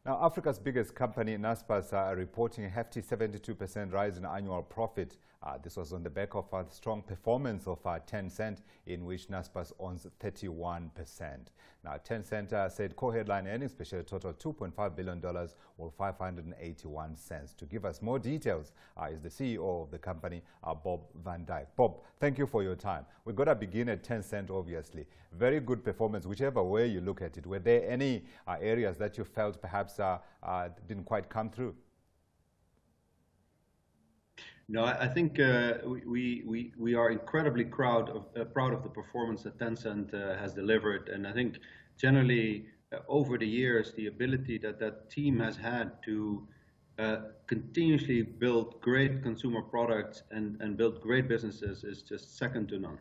Now, Africa's biggest company, Naspers, are reporting a hefty 72% rise in annual profit. This was on the back of a strong performance of Tencent, in which Naspers owns 31%. Now, Tencent said core headline earnings per share totaled $2.5 billion or 581 cents. To give us more details is the CEO of the company, Bob van Dijk. Bob, thank you for your time. We've got to begin at Tencent, obviously. Very good performance, whichever way you look at it. Were there any areas that you felt perhaps didn't quite come through? No, I think we are incredibly proud of the performance that Tencent has delivered, and I think generally over the years the ability that team has had to continuously build great consumer products and build great businesses is just second to none.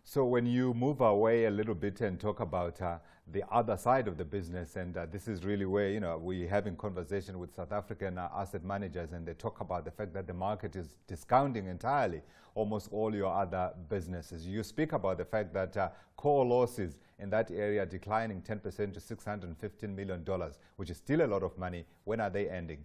So when you move away a little bit and talk about the other side of the business, and this is really where we're having conversation with South African asset managers, and they talk about the fact that the market is discounting entirely almost all your other businesses. You speak about the fact that core losses in that area declining 10% to $615 million, which is still a lot of money. When are they ending?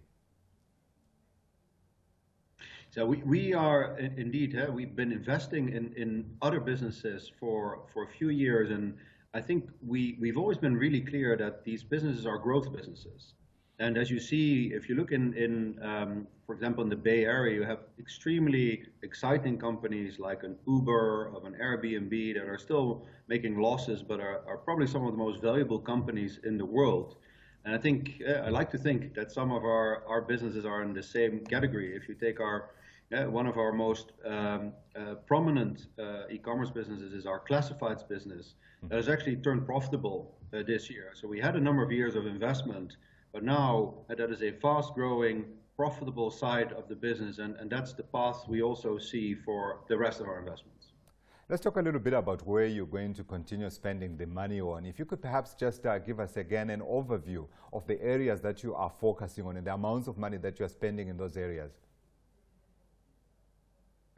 So we are indeed, we've been investing in other businesses for a few years, and I think we've always been really clear that these businesses are growth businesses. And as you see, if you look for example, in the Bay Area, you have extremely exciting companies like an Uber, of an Airbnb that are still making losses, but are probably some of the most valuable companies in the world. And I think, I like to think that some of our businesses are in the same category. If you take one of our most prominent e-commerce businesses is our classifieds business that has actually turned profitable this year. So we had a number of years of investment, but now that is a fast-growing, profitable side of the business, and that's the path we also see for the rest of our investments. Let's talk a little bit about where you're going to continue spending the money on. If you could perhaps just give us again an overview of the areas that you are focusing on and the amounts of money that you're spending in those areas.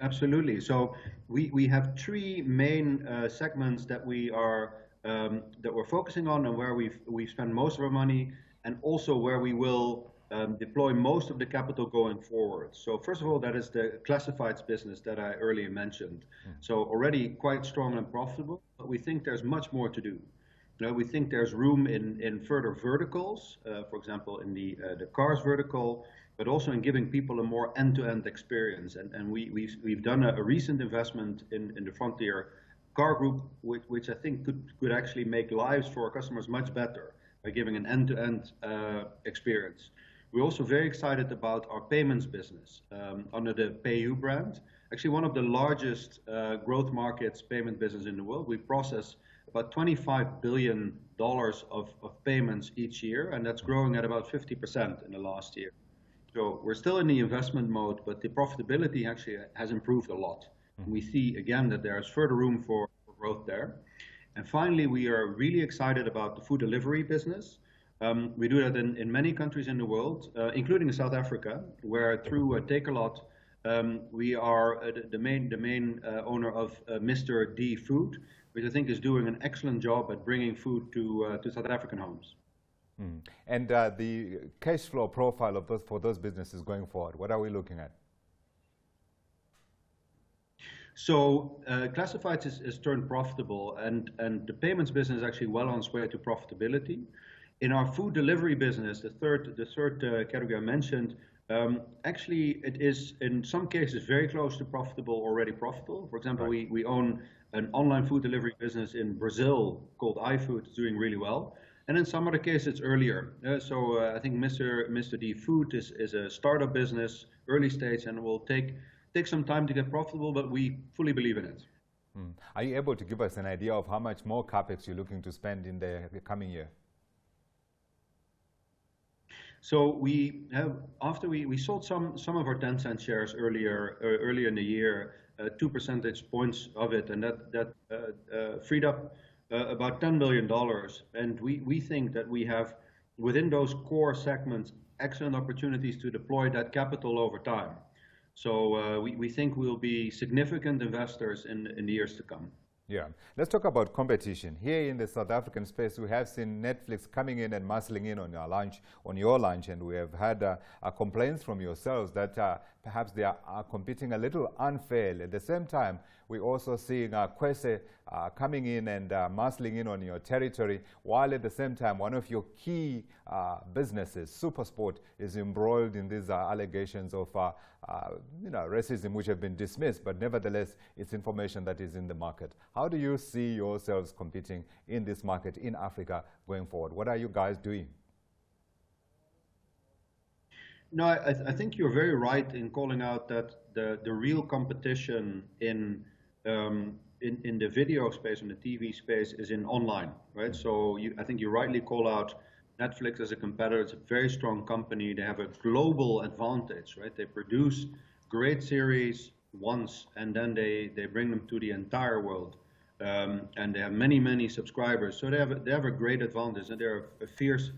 Absolutely. So we have three main segments that we're focusing on, and where we spend most of our money, and also where we will deploy most of the capital going forward. So first of all, that is the classifieds business that I earlier mentioned. So already quite strong and profitable, but we think there's much more to do. We think there's room in further verticals, for example, in the cars vertical, but also in giving people a more end-to-end experience. And we've done a recent investment in the Frontier Car Group, which I think could actually make lives for our customers much better by giving an end-to-end experience. We're also very excited about our payments business under the PayU brand. Actually, one of the largest growth markets payment business in the world. We process about $25 billion of payments each year, and that's growing at about 50% in the last year. So we're still in the investment mode, but the profitability actually has improved a lot. We see again that there's further room for growth there. And finally, we are really excited about the food delivery business. We do that in many countries in the world, including South Africa, where through Takealot, we are the main owner of Mr. D Food, which I think is doing an excellent job at bringing food to South African homes. And the cash flow profile of for those businesses going forward, what are we looking at? So classifieds is turned profitable, and the payments business is actually well on its way to profitability. In our food delivery business, the third category I mentioned, actually it is in some cases very close to already profitable. For example, right. we own an online food delivery business in Brazil called iFood. It's doing really well. And in some other cases, it's earlier. I think Mr. D Food is a startup business, early stage, and will take some time to get profitable, but we fully believe in it. Are you able to give us an idea of how much more CapEx you're looking to spend in the coming year? So after we sold some of our Tencent shares earlier in the year, 2 percentage points of it, and that freed up about $10 billion. And we think that we have, within those core segments, excellent opportunities to deploy that capital over time. So we think we'll be significant investors in the years to come. Yeah, let's talk about competition. Here in the South African space, we have seen Netflix coming in and muscling in on your launch, and we have had complaints from yourselves that perhaps they are competing a little unfairly. At the same time, we also seeing Kwese coming in and muscling in on your territory, while at the same time, one of your key businesses, SuperSport, is embroiled in these allegations of racism, which have been dismissed, but nevertheless, it's information that is in the market. How do you see yourselves competing in this market in Africa going forward? What are you guys doing? No, I think you're very right in calling out that the real competition in the video space, in the TV space, is in online, right? So I think you rightly call out Netflix as a competitor. It's a very strong company. They have a global advantage, right? They produce great series once, and then they bring them to the entire world. And they have many subscribers. So they have a great advantage, and they're a fierce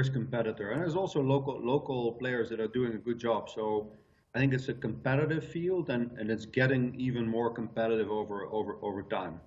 competitor. And there's also local players that are doing a good job. So I think it's a competitive field, and it's getting even more competitive over time.